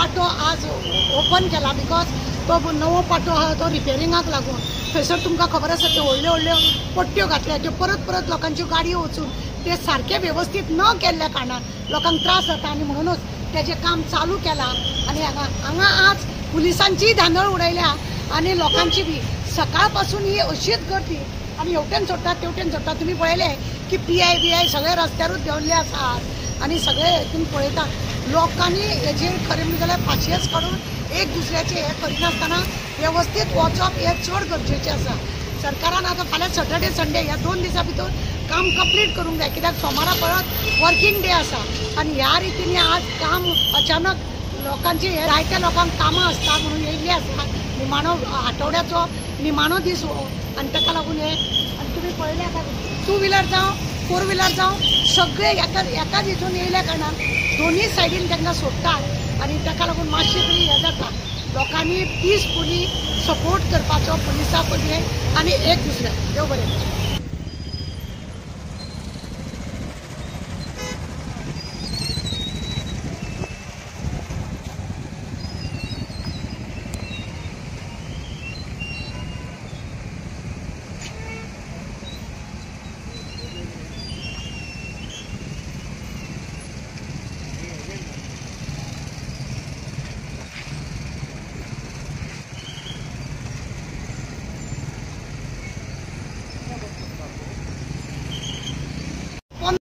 पाटो आज ओपन केला बिकॉज तो नवो पाटो आहा तो रिपेरिंगाक लागून थंयसर तुमकां खबर आसा ते व्हडल्यो व्हडल्यो पट्ट्यो घातल्या त्यो परत परत लोकांच्यो गाडयो वचून ते सारखे व्यवस्थित न केल्ल्या कारणान लोकांक त्रास जाता आनी म्हणूनच तेजें काम चालू केलां आनी हांगा आज पुलिसांचीय धांदळ उडयल्या आनी लोकांची बी सकाळ पासून ही अशीच गर्दी आनी हेवटेन सोडटात तेवटेन सोडटात तुमी पळयले की PI BI सगळे रस्त्यारूच देंवल्ले आसात आनी सगळे तुमी पळयता लोकांनी हेजेर खरें म्हणजे जाल्यार फाशीच काडून एक दुसऱ्याचे हे करिनासतना व्यवस्थित वचप हे चड गरजेचें आसा सरकारान आतां फाल्यां सॅटर्डे संडे ह्या 2 दिसां भितर काम कंप्लीट करूंक जाय कित्याक सोमारा परत वर्किंग डे आसा आनी ह्या रितीन आज काम अचानक लोकांची जायत्या लोकांक कामां आसता म्हणून येयल्ली आसा निमाणो आठवड्याचो निमाणो दीस आनी ताका लागून हे आनी तुमी पळयलें आतां 2 व्हिलर जावं 4 व्हिलर जावं सगळे एकाच हितून येयल्या कारणान दोनूय सायडीन तांकां सोडटात आनी ताका लागून मातशें तरी हें जाता लोकांनी पीसफुली सपोर्ट करपाचो पुलिसां पयलें आनी एक दुसऱ्याक देव बरें